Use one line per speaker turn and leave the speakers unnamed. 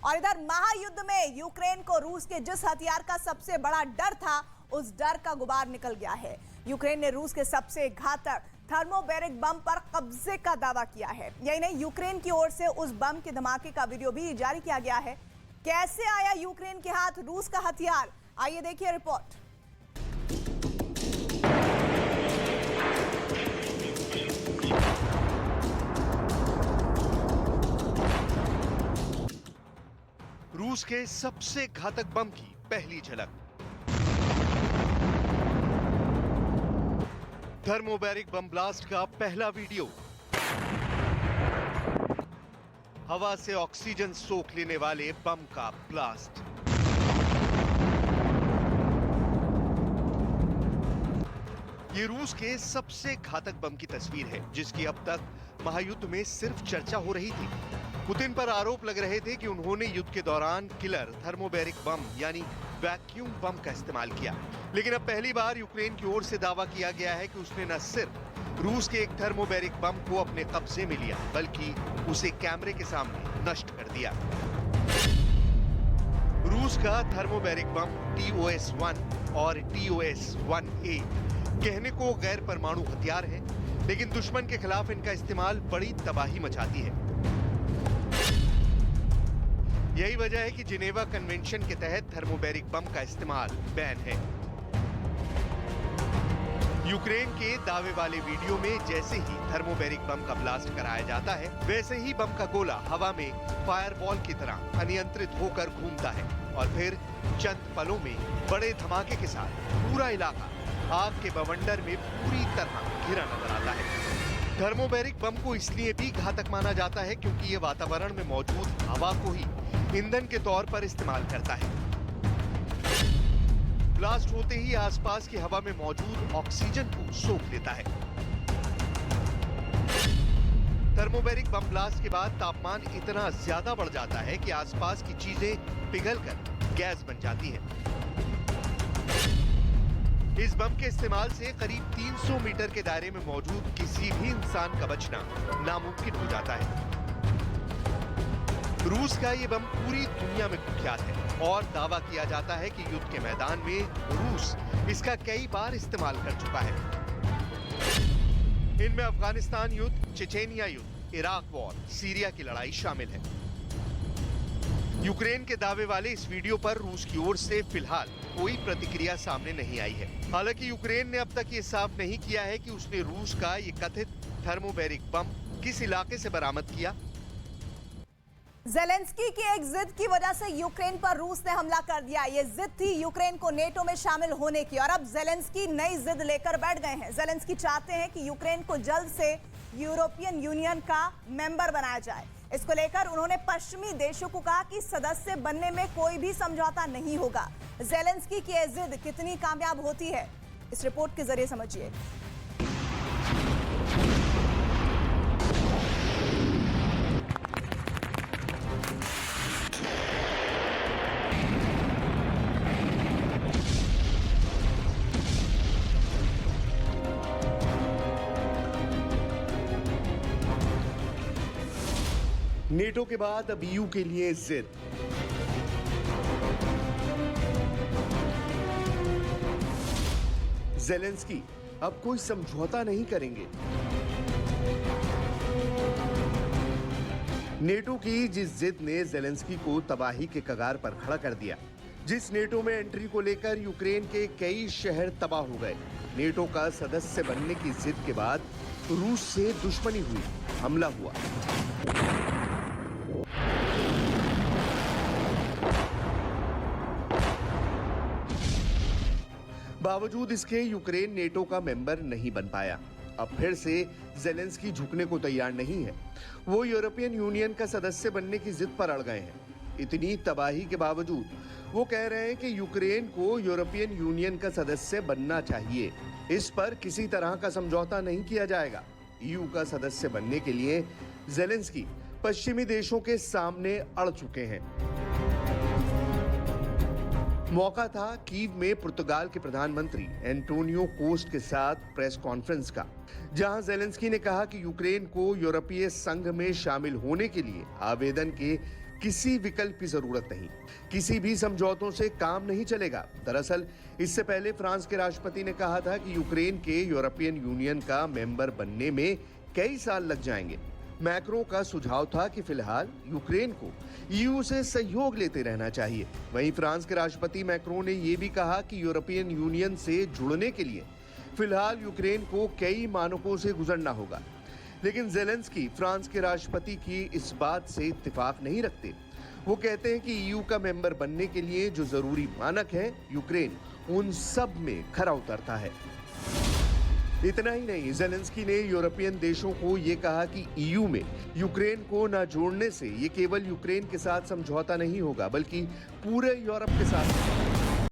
और इधर महायुद्ध में यूक्रेन को रूस के जिस हथियार का सबसे बड़ा डर था, उस डर का गुबार निकल गया है। यूक्रेन ने रूस के सबसे घातक थर्मोबैरिक बम पर कब्जे का दावा किया है। यही नहीं, यूक्रेन की ओर से उस बम के धमाके का वीडियो भी जारी किया गया है। कैसे आया यूक्रेन के हाथ रूस का हथियार, आइए देखिए रिपोर्ट।
रूस के सबसे घातक बम की पहली झलक। थर्मोबैरिक बम ब्लास्ट का पहला वीडियो। हवा से ऑक्सीजन सोख लेने वाले बम का ब्लास्ट। ये रूस के सबसे घातक बम की तस्वीर है, जिसकी अब तक महायुद्ध में सिर्फ चर्चा हो रही थी। पुतिन पर आरोप लग रहे थे कि उन्होंने युद्ध के दौरान किलर थर्मोबैरिक बम यानी वैक्यूम बम का इस्तेमाल किया। लेकिन अब पहली बार यूक्रेन की ओर से दावा किया गया है कि उसने न सिर्फ रूस के एक थर्मोबैरिक बम को अपने कब्जे में लिया, बल्कि उसे कैमरे के सामने नष्ट कर दिया। रूस का थर्मोबैरिक बम TOS-1 और TOS-1A कहने को गैर परमाणु हथियार है, लेकिन दुश्मन के खिलाफ इनका इस्तेमाल बड़ी तबाही मचाती है। यही वजह है कि जिनेवा कन्वेंशन के तहत थर्मोबैरिक बम का इस्तेमाल बैन है। यूक्रेन के दावे वाले वीडियो में जैसे ही थर्मोबैरिक बम का ब्लास्ट कराया जाता है, वैसे ही बम का गोला हवा में फायरबॉल की तरह अनियंत्रित होकर घूमता है और फिर चंद पलों में बड़े धमाके के साथ पूरा इलाका आग के बवंडर में पूरी तरह घिरा नजर आता है। थर्मोबैरिक बम को इसलिए भी घातक माना जाता है क्योंकि ये वातावरण में मौजूद हवा को ही ईंधन के तौर पर इस्तेमाल करता है। ब्लास्ट होते ही आसपास की हवा में मौजूद ऑक्सीजन को सोख लेता है। थर्मोबैरिक बम ब्लास्ट के बाद तापमान इतना ज्यादा बढ़ जाता है कि आसपास की चीजें पिघलकर गैस बन जाती हैं। इस बम के इस्तेमाल से करीब 300 मीटर के दायरे में मौजूद किसी भी इंसान का बचना नामुमकिन हो जाता है। रूस का ये बम पूरी दुनिया में कुख्यात है और दावा किया जाता है कि युद्ध के मैदान में रूस इसका कई बार इस्तेमाल कर चुका है। इनमें अफगानिस्तान युद्ध, चेचेनिया युद्ध, इराक वॉर, सीरिया की लड़ाई शामिल है। यूक्रेन के दावे वाले इस वीडियो पर रूस की ओर से फिलहाल कोई प्रतिक्रिया सामने नहीं आई है। हालांकि यूक्रेन ने अब तक ये साफ नहीं किया है कि उसने रूस का ये कथित थर्मोबैरिक बम किस इलाके से बरामद किया।
ज़ेलेंस्की की एक जिद की वजह से यूक्रेन पर रूस ने हमला कर दिया। ये जिद थी यूक्रेन को नेटो में शामिल होने की, और अब ज़ेलेंस्की नई जिद लेकर बैठ गए हैं। ज़ेलेंस्की चाहते हैं कि यूक्रेन को जल्द से यूरोपियन यूनियन का मेंबर बनाया जाए। इसको लेकर उन्होंने पश्चिमी देशों को कहा कि सदस्य बनने में कोई भी समझौता नहीं होगा। ज़ेलेंस्की की यह जिद कितनी कामयाब होती है, इस रिपोर्ट के जरिए समझिए।
नेटो के बाद अब EU के लिए जिद। ज़ेलेंस्की अब कोई समझौता नहीं करेंगे। नेटो की जिस जिद ने ज़ेलेंस्की को तबाही के कगार पर खड़ा कर दिया, जिस नेटो में एंट्री को लेकर यूक्रेन के कई शहर तबाह हो गए, नेटो का सदस्य बनने की जिद के बाद रूस से दुश्मनी हुई, हमला हुआ। बावजूद इसके यूक्रेन नेटो का मेंबर नहीं बन पाया। अब फिर से ज़ेलेंस्की झुकने को तैयार नहीं है। वो यूरोपियन यूनियन का सदस्य बनने की जिद पर अड़ गए हैं। इतनी तबाही के बावजूद वो कह रहे हैं कि यूक्रेन को यूरोपियन यूनियन का सदस्य बनना चाहिए। इस पर किसी तरह का समझौता नहीं किया जाएगा। EU का सदस्य बनने के लिए ज़ेलेंस्की पश्चिमी देशों के सामने अड़ चुके हैं। मौका था कीव में पुर्तगाल के प्रधानमंत्री एंटोनियो कोस्ट के साथ प्रेस कॉन्फ्रेंस का, जहां ज़ेलेंस्की ने कहा कि यूक्रेन को यूरोपीय संघ में शामिल होने के लिए आवेदन के किसी विकल्प की जरूरत नहीं, किसी भी समझौतों से काम नहीं चलेगा। दरअसल इससे पहले फ्रांस के राष्ट्रपति ने कहा था कि यूक्रेन के यूरोपियन यूनियन का मेंबर बनने में कई साल लग जाएंगे। मैक्रों का सुझाव था कि फिलहाल यूक्रेन को ईयू से सहयोग लेते रहना चाहिए। वहीं फ्रांस के राष्ट्रपति मैक्रों ने यह भी कहा कि यूरोपियन यूनियन से जुड़ने के लिए फिलहाल यूक्रेन को कई मानकों से गुजरना होगा। लेकिन ज़ेलेंस्की फ्रांस के राष्ट्रपति की इस बात से इत्तेफाक नहीं रखते। वो कहते हैं कि ईयू का मेंबर बनने के लिए जो जरूरी मानक है, यूक्रेन उन सब में खरा उतरता है। इतना ही नहीं, ज़ेलेंस्की ने यूरोपियन देशों को ये कहा कि ईयू में यूक्रेन को न जोड़ने से ये केवल यूक्रेन के साथ समझौता नहीं होगा, बल्कि पूरे यूरोप के साथ